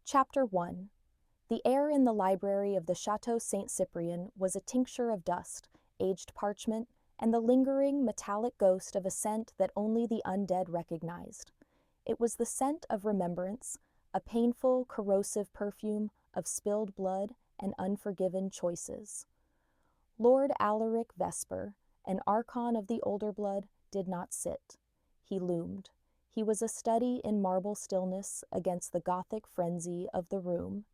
Chapter 1. The air in the library of the Chateau Saint Cyprien was a tincture of dust, aged parchment, and the lingering, metallic ghost of a scent that only the undead recognized. It was the scent of remembrance, a painful, corrosive perfume of spilled blood and unforgiven choices. Lord Alaric Vesper, an archon of the older blood, did not sit. He loomed. He was a study in marble stillness against the Gothic frenzy of the room,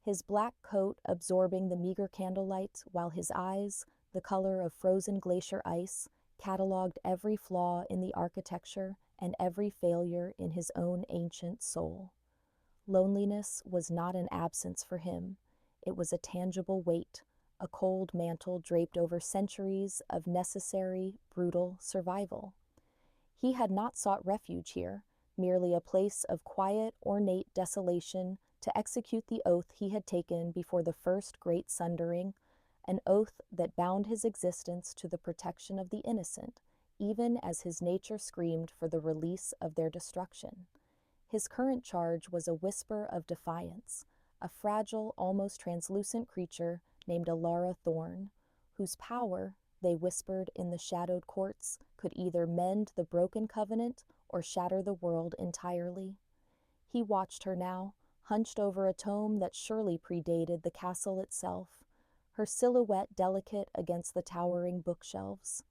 his black coat absorbing the meager candlelight while his eyes, the color of frozen glacier ice, catalogued every flaw in the architecture and every failure in his own ancient soul. Loneliness was not an absence for him. It was a tangible weight, a cold mantle draped over centuries of necessary, brutal survival. He had not sought refuge here, merely a place of quiet, ornate desolation to execute the oath he had taken before the first great sundering, an oath that bound his existence to the protection of the innocent, even as his nature screamed for the release of their destruction. His current charge was a whisper of defiance, a fragile, almost translucent creature named Alara Thorn, whose power, they whispered in the shadowed courts, could either mend the broken covenant or shatter the world entirely. He watched her now, hunched over a tome that surely predated the castle itself, her silhouette delicate against the towering bookshelves.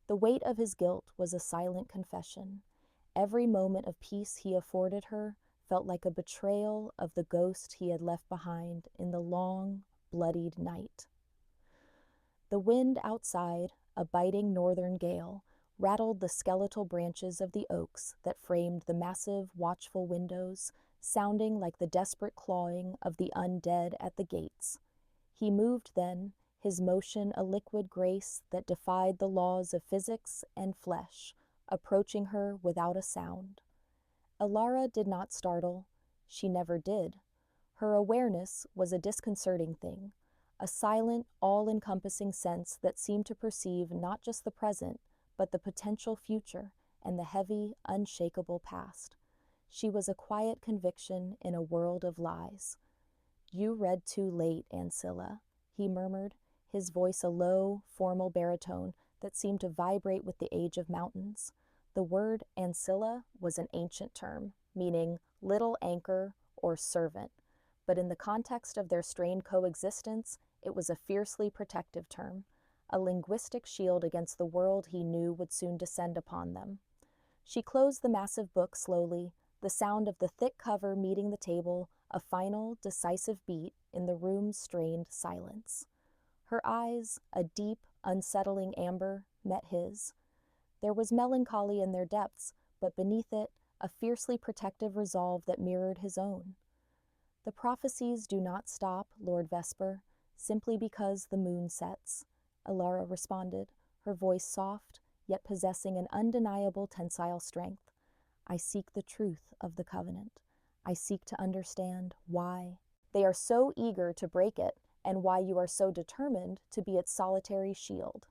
The weight of his guilt was a silent confession. Every moment of peace he afforded her felt like a betrayal of the ghost he had left behind in the long, bloodied night. The wind outside, a biting northern gale, rattled the skeletal branches of the oaks that framed the massive, watchful windows, sounding like the desperate clawing of the undead at the gates. He moved then, his motion a liquid grace that defied the laws of physics and flesh, approaching her without a sound. Alara did not startle. She never did. Her awareness was a disconcerting thing, a silent, all-encompassing sense that seemed to perceive not just the present, but the potential future and the heavy, unshakable past. She was a quiet conviction in a world of lies. "You read too late, Ancilla," he murmured, his voice a low, formal baritone that seemed to vibrate with the age of mountains. The word Ancilla was an ancient term, meaning little anchor or servant, but in the context of their strained coexistence, it was a fiercely protective term, a linguistic shield against the world he knew would soon descend upon them. She closed the massive book slowly, the sound of the thick cover meeting the table, a final, decisive beat in the room's strained silence. Her eyes, a deep, unsettling amber, met his. There was melancholy in their depths, but beneath it, a fiercely protective resolve that mirrored his own. "The prophecies do not stop, Lord Vesper, simply because the moon sets," Alara responded, her voice soft, yet possessing an undeniable tensile strength. "I seek the truth of the covenant. I seek to understand why they are so eager to break it and why you are so determined to be its solitary shield."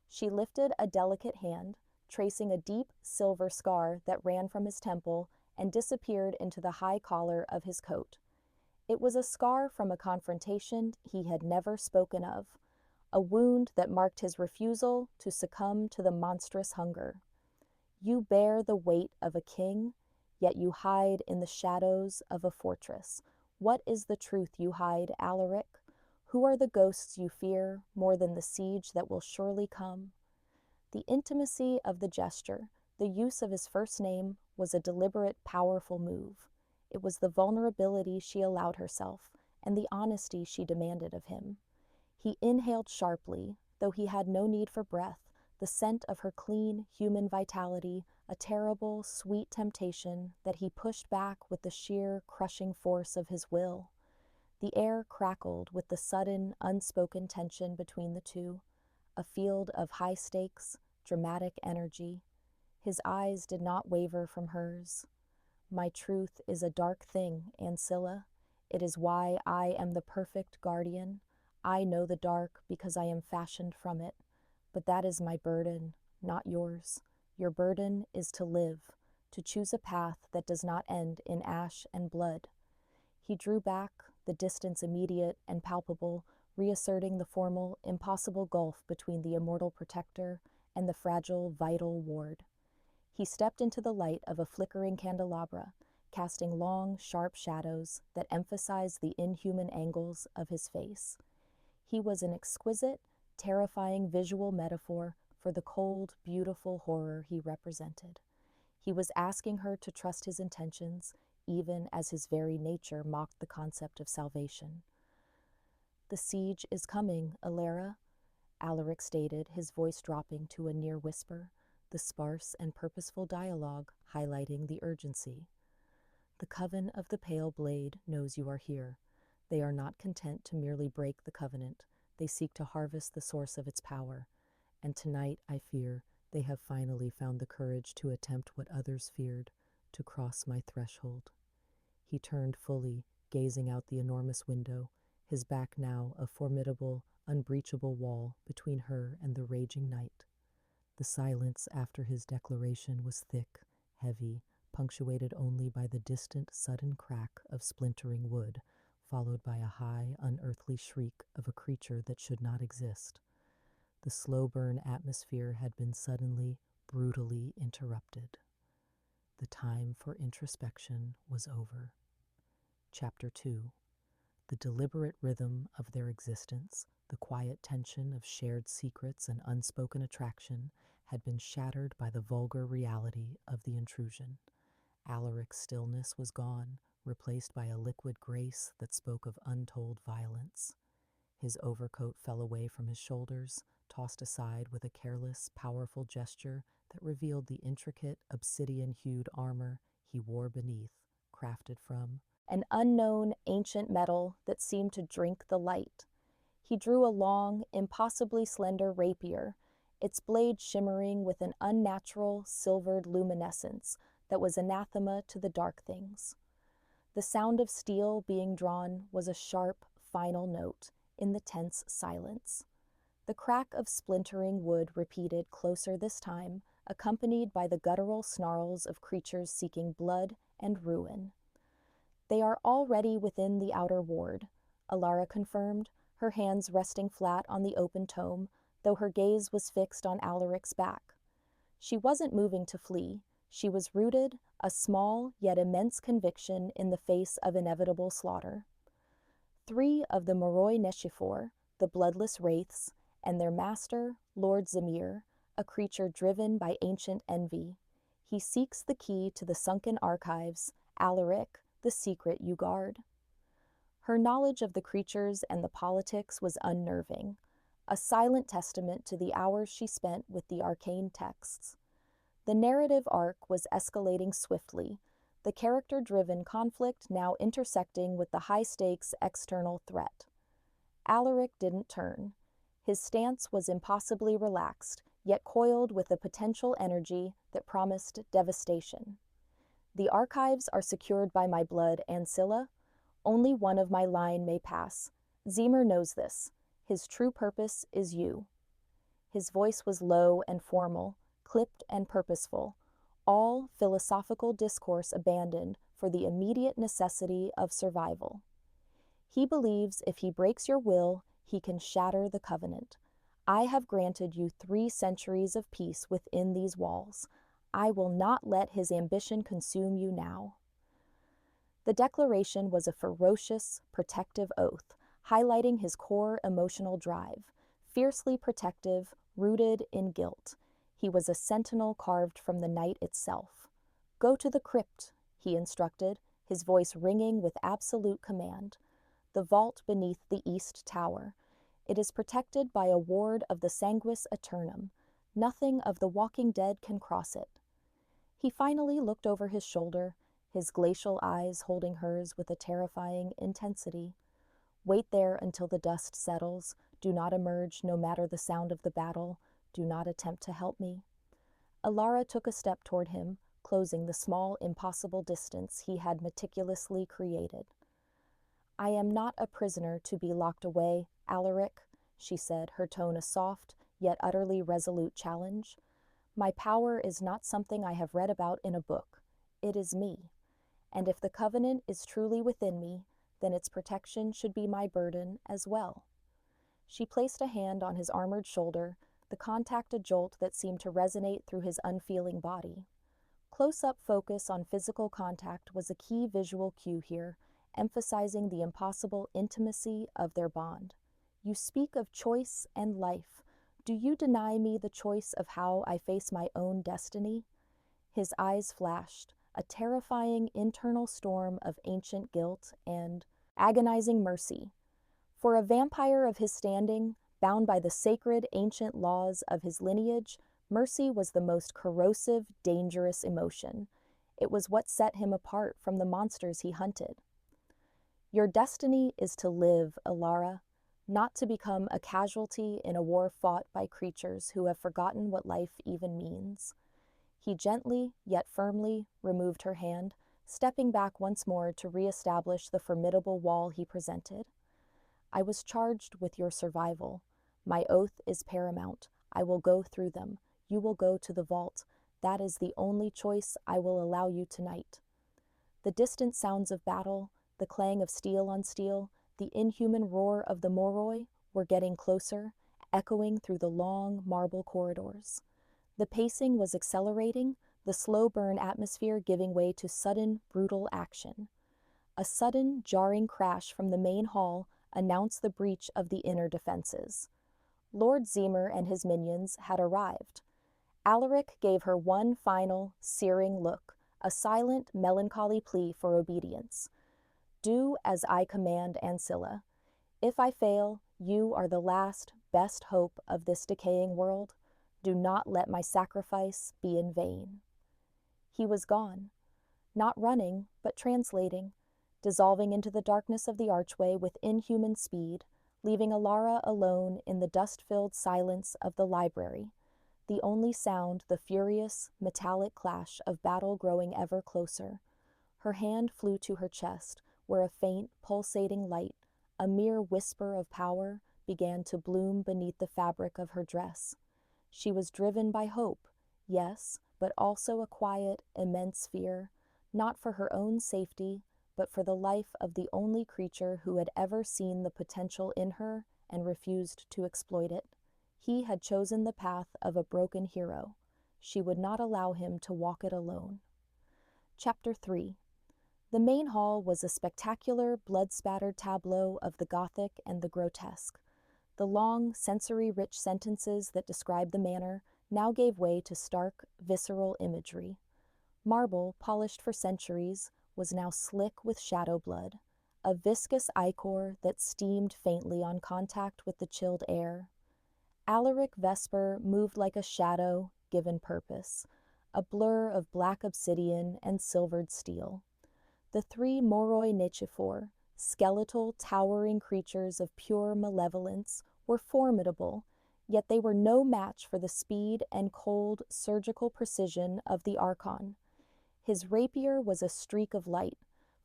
She lifted a delicate hand, tracing a deep silver scar that ran from his temple and disappeared into the high collar of his coat. It was a scar from a confrontation he had never spoken of, a wound that marked his refusal to succumb to the monstrous hunger. "You bear the weight of a king, yet you hide in the shadows of a fortress. What is the truth you hide, Alaric? Who are the ghosts you fear more than the siege that will surely come?" The intimacy of the gesture, the use of his first name, was a deliberate, powerful move. It was the vulnerability she allowed herself, and the honesty she demanded of him. He inhaled sharply, though he had no need for breath, the scent of her clean, human vitality, a terrible, sweet temptation that he pushed back with the sheer, crushing force of his will. The air crackled with the sudden, unspoken tension between the two, a field of high stakes, dramatic energy. His eyes did not waver from hers. "My truth is a dark thing, Ancilla. It is why I am the perfect guardian. I know the dark because I am fashioned from it. But that is my burden, not yours. Your burden is to live, to choose a path that does not end in ash and blood." He drew back, the distance immediate and palpable, reasserting the formal, impossible gulf between the immortal protector and the fragile, vital ward. He stepped into the light of a flickering candelabra, casting long, sharp shadows that emphasized the inhuman angles of his face. He was an exquisite, terrifying visual metaphor for the cold, beautiful horror he represented. He was asking her to trust his intentions, even as his very nature mocked the concept of salvation. "The siege is coming, Alara," Alaric stated, his voice dropping to a near whisper, the sparse and purposeful dialogue highlighting the urgency. "The Coven of the Pale Blade knows you are here. They are not content to merely break the covenant. They seek to harvest the source of its power. And tonight, I fear, they have finally found the courage to attempt what others feared, to cross my threshold." He turned fully, gazing out the enormous window, his back now a formidable, unbreachable wall between her and the raging night. The silence after his declaration was thick, heavy, punctuated only by the distant, sudden crack of splintering wood, followed by a high, unearthly shriek of a creature that should not exist. The slow-burn atmosphere had been suddenly, brutally interrupted. The time for introspection was over. Chapter 2. The deliberate rhythm of their existence, the quiet tension of shared secrets and unspoken attraction, had been shattered by the vulgar reality of the intrusion. Alaric's stillness was gone, replaced by a liquid grace that spoke of untold violence. His overcoat fell away from his shoulders, tossed aside with a careless, powerful gesture that revealed the intricate, obsidian-hued armor he wore beneath, crafted from an unknown, ancient metal that seemed to drink the light. He drew a long, impossibly slender rapier, its blade shimmering with an unnatural, silvered luminescence that was anathema to the dark things. The sound of steel being drawn was a sharp, final note in the tense silence. The crack of splintering wood repeated closer this time, accompanied by the guttural snarls of creatures seeking blood and ruin. "They are already within the outer ward," Alara confirmed, her hands resting flat on the open tome, though her gaze was fixed on Alaric's back. She wasn't moving to flee. She was rooted, a small yet immense conviction in the face of inevitable slaughter. 3 of the Moroi Neshifor, the bloodless wraiths, and their master, Lord Zamir, a creature driven by ancient envy. He seeks the key to the sunken archives, Alaric, the secret you guard. Her knowledge of the creatures and the politics was unnerving, a silent testament to the hours she spent with the arcane texts. The narrative arc was escalating swiftly, the character-driven conflict now intersecting with the high-stakes external threat. Alaric didn't turn. His stance was impossibly relaxed, yet coiled with a potential energy that promised devastation. "The archives are secured by my blood, Ancilla. Only one of my line may pass. Zemir knows this. His true purpose is you." His voice was low and formal, clipped and purposeful, all philosophical discourse abandoned for the immediate necessity of survival. "He believes if he breaks your will, he can shatter the covenant. I have granted you 3 centuries of peace within these walls. I will not let his ambition consume you now." The declaration was a ferocious, protective oath, highlighting his core emotional drive, fiercely protective, rooted in guilt. He was a sentinel carved from the night itself. "Go to the crypt," he instructed, his voice ringing with absolute command. "The vault beneath the East Tower. It is protected by a ward of the Sanguis Aeternum. Nothing of the Walking Dead can cross it." He finally looked over his shoulder, his glacial eyes holding hers with a terrifying intensity. "Wait there until the dust settles. Do not emerge, no matter the sound of the battle. Do not attempt to help me." Alara took a step toward him, closing the small, impossible distance he had meticulously created. "I am not a prisoner to be locked away, Alaric," she said, her tone a soft, yet utterly resolute challenge. "My power is not something I have read about in a book. It is me. And if the covenant is truly within me, then its protection should be my burden as well. She placed a hand on his armored shoulder, the contact a jolt that seemed to resonate through his unfeeling body. Close-up focus on physical contact was a key visual cue here, emphasizing the impossible intimacy of their bond. You speak of choice and life. Do you deny me the choice of how I face my own destiny? His eyes flashed, a terrifying internal storm of ancient guilt and agonizing mercy. For a vampire of his standing, bound by the sacred ancient laws of his lineage, mercy was the most corrosive, dangerous emotion. It was what set him apart from the monsters he hunted. Your destiny is to live, Alara, not to become a casualty in a war fought by creatures who have forgotten what life even means. He gently, yet firmly, removed her hand, stepping back once more to reestablish the formidable wall he presented. I was charged with your survival. My oath is paramount. I will go through them. You will go to the vault. That is the only choice I will allow you tonight. The distant sounds of battle, the clang of steel on steel, the inhuman roar of the Moroi were getting closer, echoing through the long marble corridors. The pacing was accelerating, the slow burn atmosphere giving way to sudden, brutal action. A sudden, jarring crash from the main hall announced the breach of the inner defenses. Lord Zemer and his minions had arrived. Alaric gave her one final, searing look, a silent, melancholy plea for obedience. Do as I command, Ancilla. If I fail, you are the last, best hope of this decaying world. Do not let my sacrifice be in vain. He was gone, not running, but translating, dissolving into the darkness of the archway with inhuman speed, leaving Alara alone in the dust-filled silence of the library, the only sound the furious, metallic clash of battle growing ever closer. Her hand flew to her chest, where a faint, pulsating light, a mere whisper of power, began to bloom beneath the fabric of her dress. She was driven by hope, yes, but also a quiet, immense fear, not for her own safety, but for the life of the only creature who had ever seen the potential in her and refused to exploit it. He had chosen the path of a broken hero. She would not allow him to walk it alone. Chapter 3. The main hall was a spectacular, blood-spattered tableau of the Gothic and the grotesque. The long, sensory-rich sentences that described the manor now gave way to stark, visceral imagery. Marble, polished for centuries, was now slick with shadow blood, a viscous ichor that steamed faintly on contact with the chilled air. Alaric Vesper moved like a shadow given purpose, a blur of black obsidian and silvered steel. The three Moroi Nichifor, skeletal, towering creatures of pure malevolence, were formidable, yet they were no match for the speed and cold, surgical precision of the Archon. His rapier was a streak of light,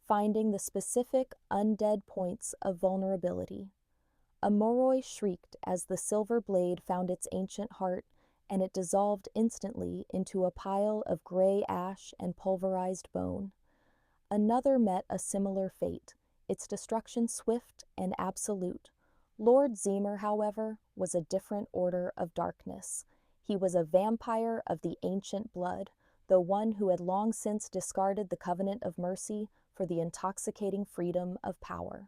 finding the specific, undead points of vulnerability. A Moroi shrieked as the silver blade found its ancient heart, and it dissolved instantly into a pile of gray ash and pulverized bone. Another met a similar fate, its destruction swift and absolute. Lord Zemer, however, was a different order of darkness. He was a vampire of the ancient blood, though one who had long since discarded the covenant of mercy for the intoxicating freedom of power.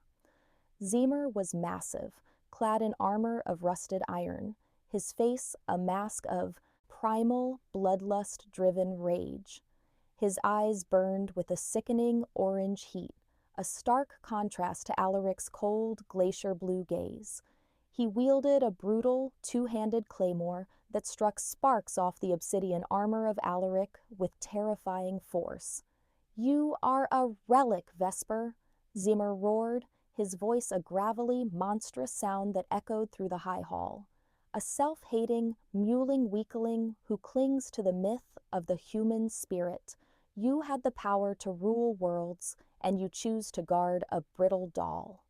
Zemer was massive, clad in armor of rusted iron, his face a mask of primal, bloodlust-driven rage. His eyes burned with a sickening orange heat, a stark contrast to Alaric's cold, glacier-blue gaze. He wielded a brutal, two-handed claymore that struck sparks off the obsidian armor of Alaric with terrifying force. "You are a relic, Vesper," Zemer roared, his voice a gravelly, monstrous sound that echoed through the high hall. A self-hating, mewling weakling who clings to the myth of the human spirit. You had the power to rule worlds, and you choose to guard a brittle doll.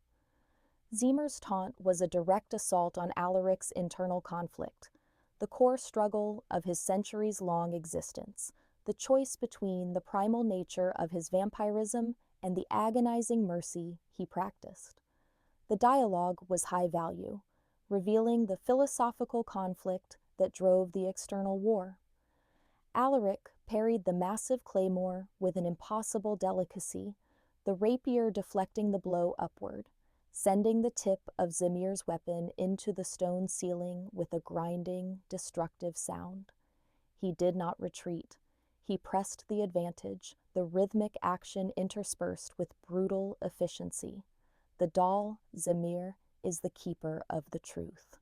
Zemer's taunt was a direct assault on Alaric's internal conflict, the core struggle of his centuries-long existence, the choice between the primal nature of his vampirism and the agonizing mercy he practiced. The dialogue was high value, revealing the philosophical conflict that drove the external war. Alaric parried the massive claymore with an impossible delicacy, the rapier deflecting the blow upward, sending the tip of Zamir's weapon into the stone ceiling with a grinding, destructive sound. He did not retreat. He pressed the advantage, the rhythmic action interspersed with brutal efficiency. The Dal, Zamir, is the keeper of the truth.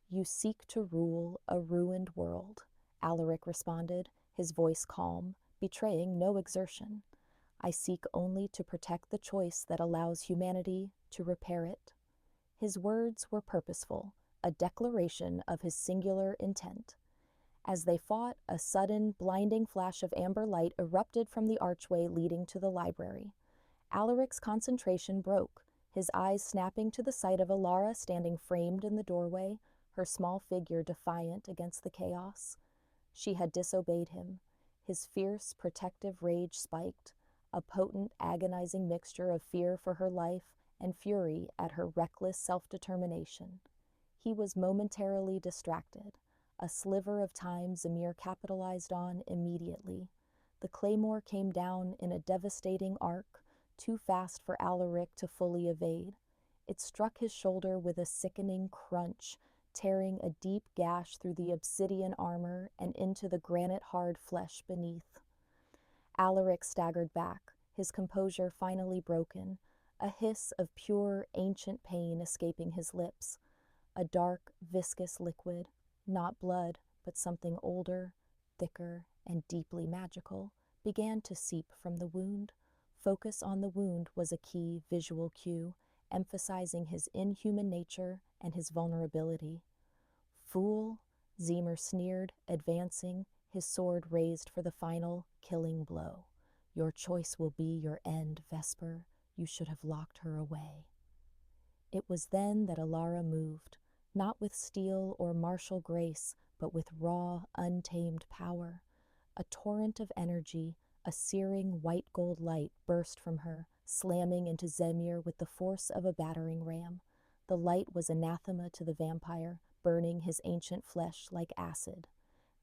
You seek to rule a ruined world, Alaric responded, his voice calm, betraying no exertion. I seek only to protect the choice that allows humanity to repair it. His words were purposeful, a declaration of his singular intent. As they fought, a sudden, blinding flash of amber light erupted from the archway leading to the library. Alaric's concentration broke, his eyes snapping to the sight of Alara standing framed in the doorway, her small figure defiant against the chaos. She had disobeyed him. His fierce, protective rage spiked, a potent, agonizing mixture of fear for her life and fury at her reckless self-determination. He was momentarily distracted, a sliver of time Zamir capitalized on immediately. The claymore came down in a devastating arc, too fast for Alaric to fully evade. It struck his shoulder with a sickening crunch, tearing a deep gash through the obsidian armor and into the granite-hard flesh beneath. Alaric staggered back, his composure finally broken, a hiss of pure, ancient pain escaping his lips. A dark, viscous liquid, not blood, but something older, thicker, and deeply magical, began to seep from the wound. Focus on the wound was a key visual cue, emphasizing his inhuman nature and his vulnerability. Fool, Zamir sneered, advancing, his sword raised for the final, killing blow. Your choice will be your end, Vesper. You should have locked her away. It was then that Alara moved, not with steel or martial grace, but with raw, untamed power. A torrent of energy, a searing white gold light burst from her, slamming into Zamir with the force of a battering ram. The light was anathema to the vampire, burning his ancient flesh like acid.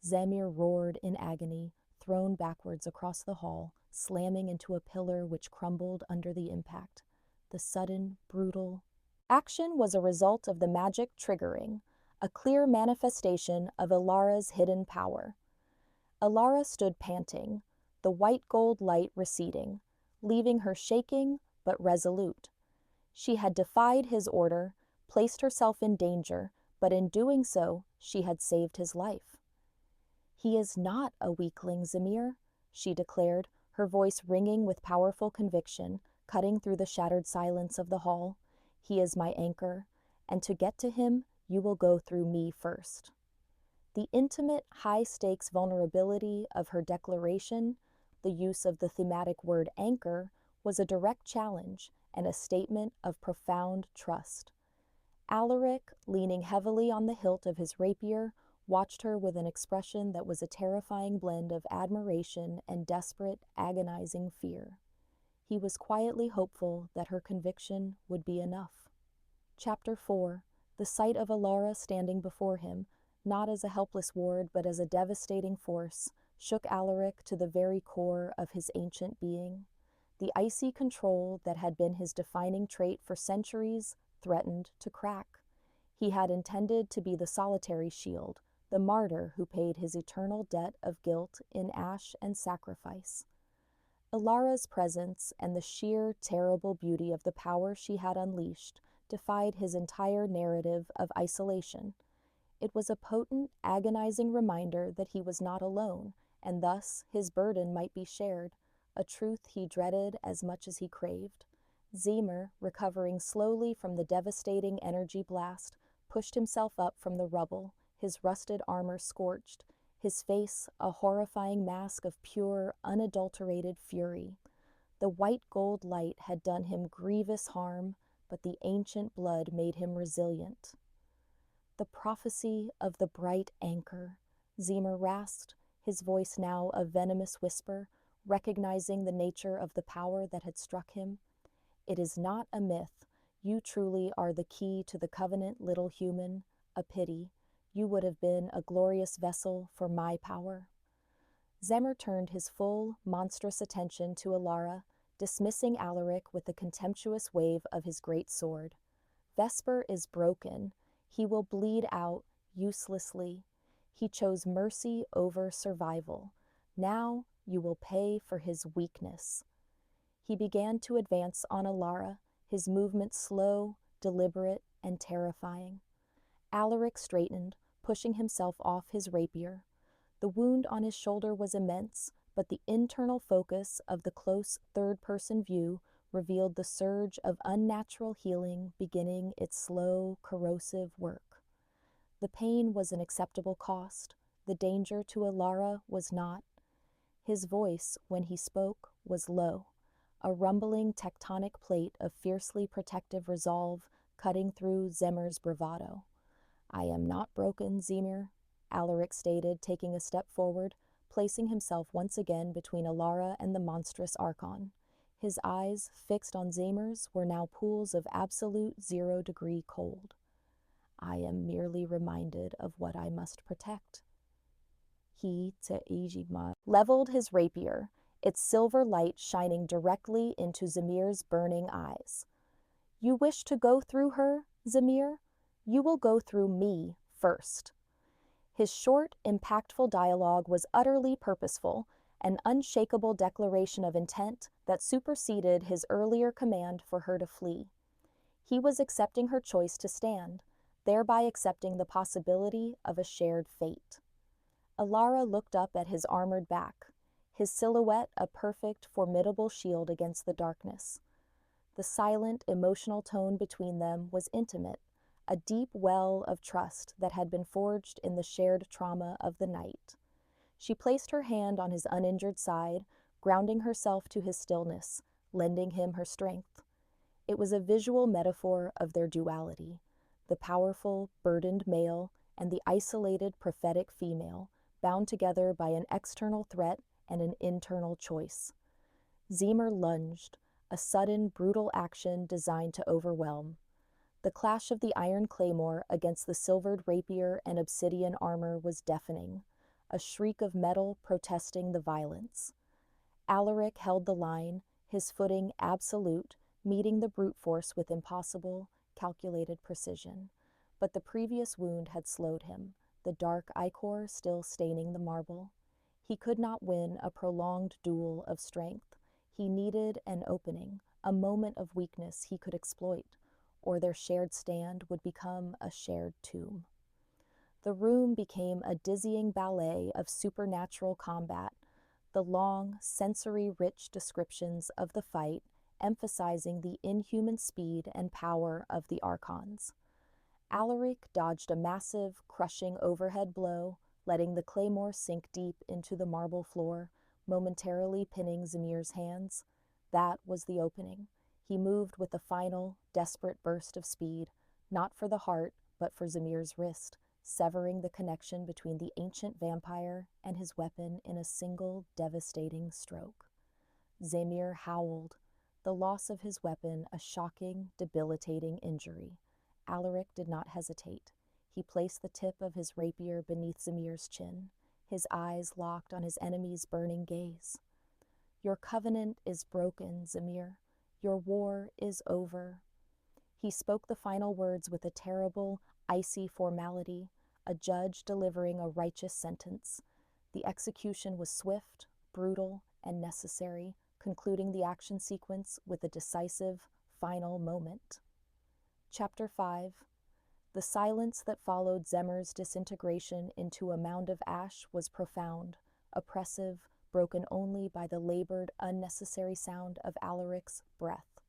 Zamir roared in agony, thrown backwards across the hall, slamming into a pillar which crumbled under the impact. The sudden, brutal action was a result of the magic triggering, a clear manifestation of Alara's hidden power. Alara stood panting, the white gold light receding, leaving her shaking but resolute. She had defied his order, placed herself in danger, but in doing so, she had saved his life. He is not a weakling, Zamir, she declared, her voice ringing with powerful conviction, cutting through the shattered silence of the hall. He is my anchor, and to get to him, you will go through me first. The intimate, high-stakes vulnerability of her declaration, the use of the thematic word anchor, was a direct challenge and a statement of profound trust. Alaric, leaning heavily on the hilt of his rapier, watched her with an expression that was a terrifying blend of admiration and desperate, agonizing fear. He was quietly hopeful that her conviction would be enough. Chapter 4. The sight of Alara standing before him, not as a helpless ward but as a devastating force, shook Alaric to the very core of his ancient being. The icy control that had been his defining trait for centuries threatened to crack. He had intended to be the solitary shield, the martyr who paid his eternal debt of guilt in ash and sacrifice. Alara's presence and the sheer, terrible beauty of the power she had unleashed defied his entire narrative of isolation. It was a potent, agonizing reminder that he was not alone, and thus his burden might be shared, a truth he dreaded as much as he craved. Zamir, recovering slowly from the devastating energy blast, pushed himself up from the rubble, his rusted armor scorched, his face a horrifying mask of pure, unadulterated fury. The white gold light had done him grievous harm, but the ancient blood made him resilient. The prophecy of the bright anchor, Zamir rasped, his voice now a venomous whisper. recognizing the nature of the power that had struck him. It is not a myth. You truly are the key to the covenant, little human. A pity. You would have been a glorious vessel for my power. Zemmer turned his full, monstrous attention to Alara, dismissing Alaric with a contemptuous wave of his great sword. Vesper is broken. He will bleed out uselessly. He chose mercy over survival. Now you will pay for his weakness. He began to advance on Alara, his movement slow, deliberate, and terrifying. Alaric straightened, pushing himself off his rapier. The wound on his shoulder was immense, but the internal focus of the close third-person view revealed the surge of unnatural healing beginning its slow, corrosive work. The pain was an acceptable cost. The danger to Alara was not. His voice, when he spoke, was low, a rumbling tectonic plate of fiercely protective resolve cutting through Zemmer's bravado. "I am not broken, Zemir," Alaric stated, taking a step forward, placing himself once again between Alara and the monstrous Archon. His eyes, fixed on Zemir's, were now pools of absolute 0-degree cold. "I am merely reminded of what I must protect." He, Te'ijima, leveled his rapier, its silver light shining directly into Zemir's burning eyes. "You wish to go through her, Zemir? You will go through me first." His short, impactful dialogue was utterly purposeful, an unshakable declaration of intent that superseded his earlier command for her to flee. He was accepting her choice to stand, thereby accepting the possibility of a shared fate. Alara looked up at his armored back, his silhouette a perfect, formidable shield against the darkness. The silent, emotional tone between them was intimate, a deep well of trust that had been forged in the shared trauma of the night. She placed her hand on his uninjured side, grounding herself to his stillness, lending him her strength. It was a visual metaphor of their duality, the powerful, burdened male and the isolated, prophetic female, bound together by an external threat and an internal choice. Zemir lunged, a sudden, brutal action designed to overwhelm. The clash of the iron claymore against the silvered rapier and obsidian armor was deafening, a shriek of metal protesting the violence. Alaric held the line, his footing absolute, meeting the brute force with impossible, calculated precision. But the previous wound had slowed him, the dark ichor still staining the marble. He could not win a prolonged duel of strength. He needed an opening, a moment of weakness he could exploit, or their shared stand would become a shared tomb. The room became a dizzying ballet of supernatural combat, the long, sensory-rich descriptions of the fight emphasizing the inhuman speed and power of the Archons. Alaric dodged a massive, crushing overhead blow, letting the claymore sink deep into the marble floor, momentarily pinning Zemir's hands. That was the opening. He moved with a final, desperate burst of speed, not for the heart, but for Zemir's wrist, severing the connection between the ancient vampire and his weapon in a single, devastating stroke. Zemir howled, the loss of his weapon a shocking, debilitating injury. Alaric did not hesitate. He placed the tip of his rapier beneath Zemir's chin, his eyes locked on his enemy's burning gaze. "Your covenant is broken, Zemir. Your war is over." He spoke the final words with a terrible, icy formality, a judge delivering a righteous sentence. The execution was swift, brutal, and necessary, concluding the action sequence with a decisive, final moment. Chapter 5. The silence that followed Zemir's disintegration into a mound of ash was profound, oppressive, broken only by the labored, unnecessary sound of Alaric's breath.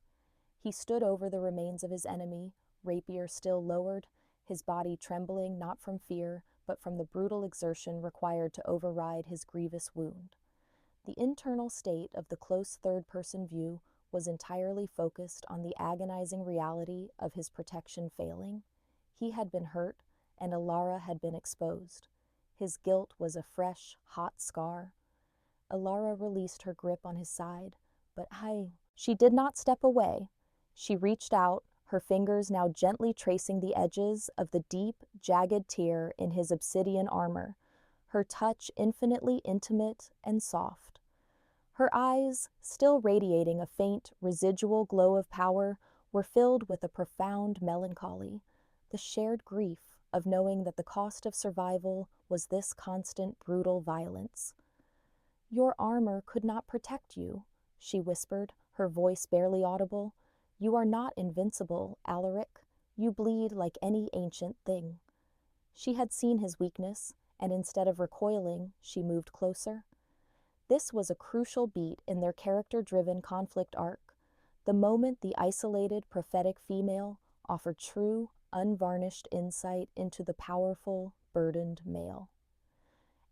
He stood over the remains of his enemy, rapier still lowered, his body trembling not from fear, but from the brutal exertion required to override his grievous wound. The internal state of the close third-person view was entirely focused on the agonizing reality of his protection failing. He had been hurt, and Alara had been exposed. His guilt was a fresh, hot scar. Alara released her grip on his side. But She did not step away. She reached out, her fingers now gently tracing the edges of the deep, jagged tear in his obsidian armor, her touch infinitely intimate and soft. Her eyes, still radiating a faint, residual glow of power, were filled with a profound melancholy, the shared grief of knowing that the cost of survival was this constant, brutal violence. "Your armor could not protect you," she whispered, her voice barely audible. "You are not invincible, Alaric. You bleed like any ancient thing." She had seen his weakness, and instead of recoiling, she moved closer. This was a crucial beat in their character-driven conflict arc, the moment the isolated, prophetic female offered true, unvarnished insight into the powerful, burdened male.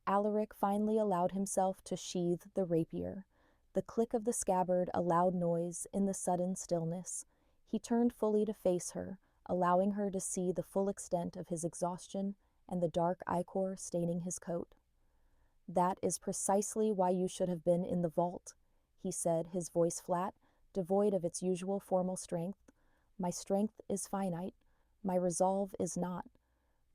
Alaric finally allowed himself to sheathe the rapier. The click of the scabbard a loud noise in the sudden stillness. He turned fully to face her, allowing her to see the full extent of his exhaustion and the dark ichor staining his coat. "That is precisely why you should have been in the vault," he said, his voice flat, devoid of its usual formal strength. "My strength is finite. My resolve is not.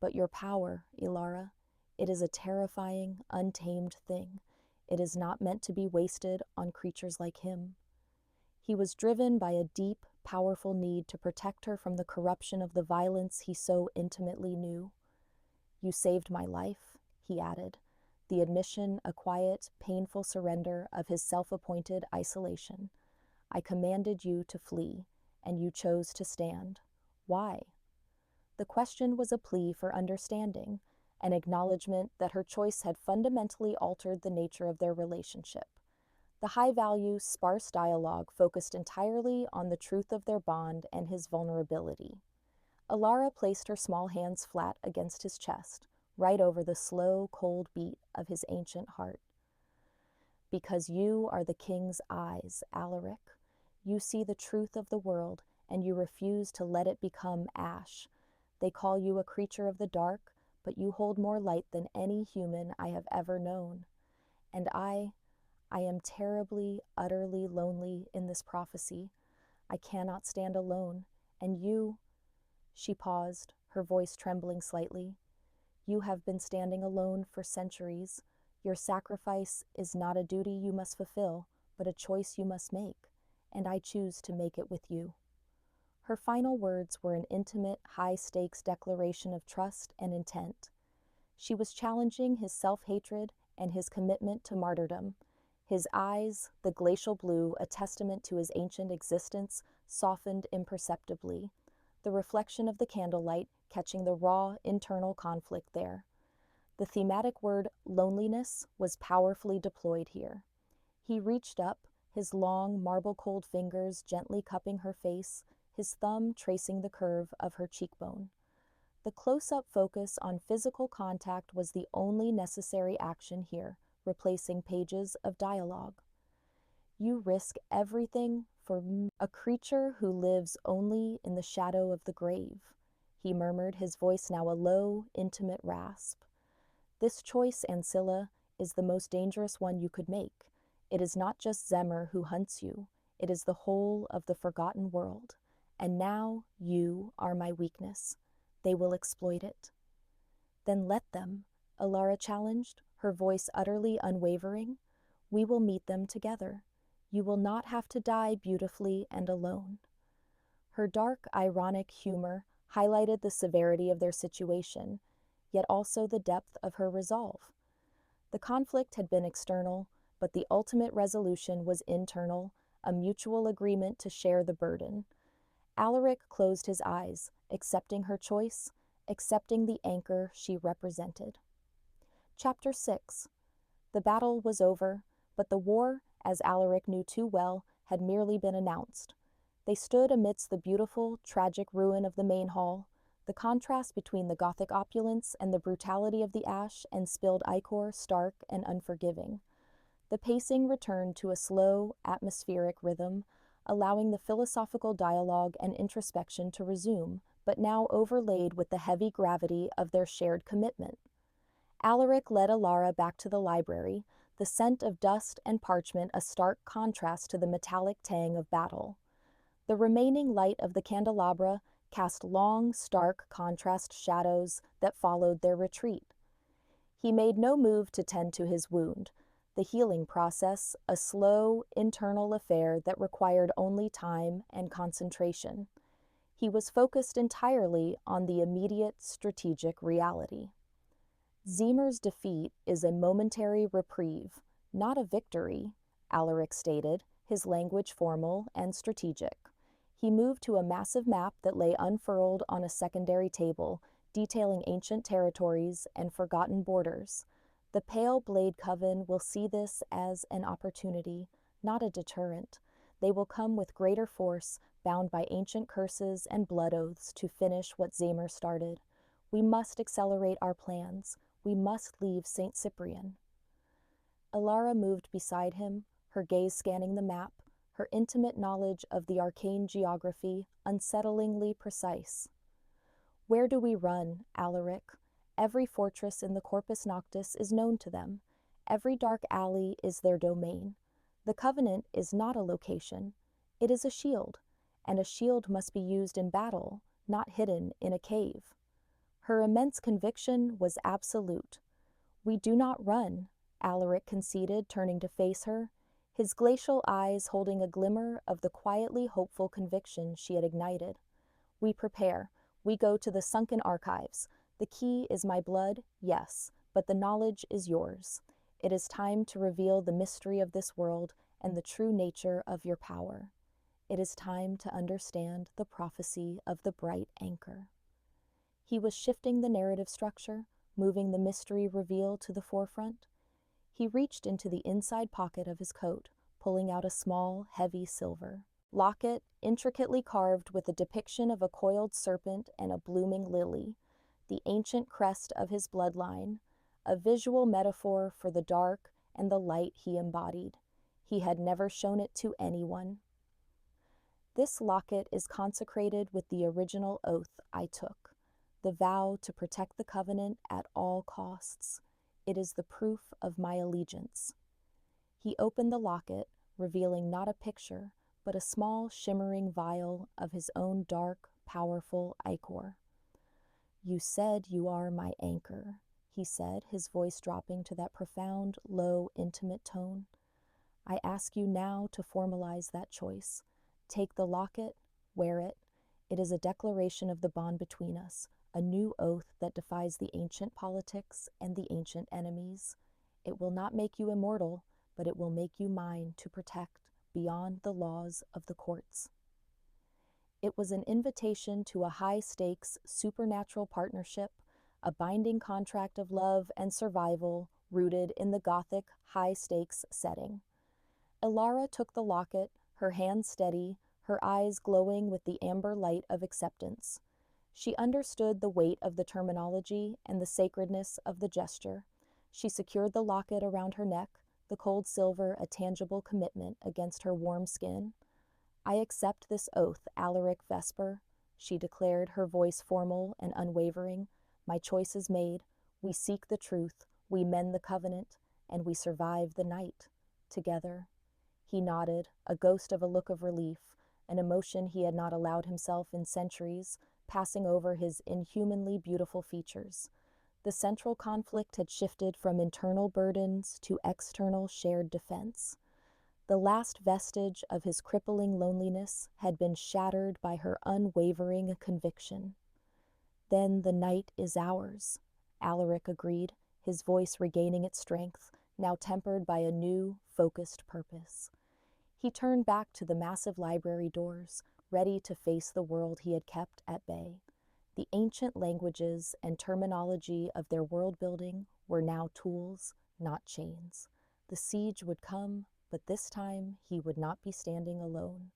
But your power, Ilara, it is a terrifying, untamed thing. It is not meant to be wasted on creatures like him." He was driven by a deep, powerful need to protect her from the corruption of the violence he so intimately knew. "You saved my life," he added, the admission a quiet, painful surrender of his self-appointed isolation. "I commanded you to flee, and you chose to stand. Why?" The question was a plea for understanding, an acknowledgement that her choice had fundamentally altered the nature of their relationship. The high-value, sparse dialogue focused entirely on the truth of their bond and his vulnerability. Alara placed her small hands flat against his chest, right over the slow, cold beat of his ancient heart. "Because you are the king's eyes, Alaric. You see the truth of the world, and you refuse to let it become ash. They call you a creature of the dark, but you hold more light than any human I have ever known. And I am terribly, utterly lonely in this prophecy. I cannot stand alone, and you—" She paused, her voice trembling slightly. "You have been standing alone for centuries. Your sacrifice is not a duty you must fulfill, but a choice you must make, and I choose to make it with you." Her final words were an intimate, high-stakes declaration of trust and intent. She was challenging his self-hatred and his commitment to martyrdom. His eyes, the glacial blue, a testament to his ancient existence, softened imperceptibly, the reflection of the candlelight catching the raw, internal conflict there. The thematic word loneliness was powerfully deployed here. He reached up, his long, marble-cold fingers gently cupping her face, his thumb tracing the curve of her cheekbone. The close-up focus on physical contact was the only necessary action here, replacing pages of dialogue. "You risk everything for a creature who lives only in the shadow of the grave," he murmured, his voice now a low, intimate rasp. "This choice, Ancilla, is the most dangerous one you could make. It is not just Zemmer who hunts you. It is the whole of the forgotten world. And now you are my weakness. They will exploit it." "Then let them," Alara challenged, her voice utterly unwavering. "We will meet them together. You will not have to die beautifully and alone." Her dark, ironic humor highlighted the severity of their situation, yet also the depth of her resolve. The conflict had been external, but the ultimate resolution was internal, a mutual agreement to share the burden. Alaric closed his eyes, accepting her choice, accepting the anchor she represented. Chapter 6. The battle was over, but the war, as Alaric knew too well, had merely been announced. They stood amidst the beautiful, tragic ruin of the main hall, the contrast between the Gothic opulence and the brutality of the ash and spilled ichor stark and unforgiving. The pacing returned to a slow, atmospheric rhythm, allowing the philosophical dialogue and introspection to resume, but now overlaid with the heavy gravity of their shared commitment. Alaric led Alara back to the library, the scent of dust and parchment a stark contrast to the metallic tang of battle. The remaining light of the candelabra cast long, stark contrast shadows that followed their retreat. He made no move to tend to his wound, the healing process a slow, internal affair that required only time and concentration. He was focused entirely on the immediate strategic reality. Zemer's defeat is a momentary reprieve, not a victory, Alaric stated, his language formal and strategic. He moved to a massive map that lay unfurled on a secondary table, detailing ancient territories and forgotten borders. The Pale Blade Coven will see this as an opportunity, not a deterrent. They will come with greater force, bound by ancient curses and blood oaths to finish what Zamer started. We must accelerate our plans. We must leave St. Cyprian. Alara moved beside him, her gaze scanning the map, her intimate knowledge of the arcane geography unsettlingly precise. Where do we run, Alaric? Every fortress in the Corpus Noctis is known to them. Every dark alley is their domain. The Covenant is not a location. It is a shield, and a shield must be used in battle, not hidden in a cave. Her immense conviction was absolute. We do not run, Alaric conceded, turning to face her, his glacial eyes holding a glimmer of the quietly hopeful conviction she had ignited. We prepare. We go to the sunken archives. The key is my blood, yes, but the knowledge is yours. It is time to reveal the mystery of this world and the true nature of your power. It is time to understand the prophecy of the bright anchor. He was shifting the narrative structure, moving the mystery reveal to the forefront. He reached into the inside pocket of his coat, pulling out a small, heavy silver locket intricately carved with a depiction of a coiled serpent and a blooming lily, the ancient crest of his bloodline, a visual metaphor for the dark and the light he embodied. He had never shown it to anyone. This locket is consecrated with the original oath I took, the vow to protect the Covenant at all costs. It is the proof of my allegiance. He opened the locket, revealing not a picture, but a small, shimmering vial of his own dark, powerful ichor. You said you are my anchor, he said, his voice dropping to that profound, low, intimate tone. I ask you now to formalize that choice. Take the locket, wear it. It is a declaration of the bond between us, a new oath that defies the ancient politics and the ancient enemies. It will not make you immortal, but it will make you mine to protect beyond the laws of the courts. It was an invitation to a high-stakes, supernatural partnership, a binding contract of love and survival rooted in the Gothic high-stakes setting. Alara took the locket, her hand steady, her eyes glowing with the amber light of acceptance. She understood the weight of the terminology and the sacredness of the gesture. She secured the locket around her neck, the cold silver a tangible commitment against her warm skin. I accept this oath, Alaric Vesper, she declared, her voice formal and unwavering. My choice is made. We seek the truth, we mend the covenant, and we survive the night. Together. He nodded, a ghost of a look of relief, an emotion he had not allowed himself in centuries, passing over his inhumanly beautiful features. The central conflict had shifted from internal burdens to external shared defense. The last vestige of his crippling loneliness had been shattered by her unwavering conviction. Then the night is ours, Alaric agreed, his voice regaining its strength, now tempered by a new, focused purpose. He turned back to the massive library doors, ready to face the world he had kept at bay. The ancient languages and terminology of their world-building were now tools, not chains. The siege would come, but this time he would not be standing alone.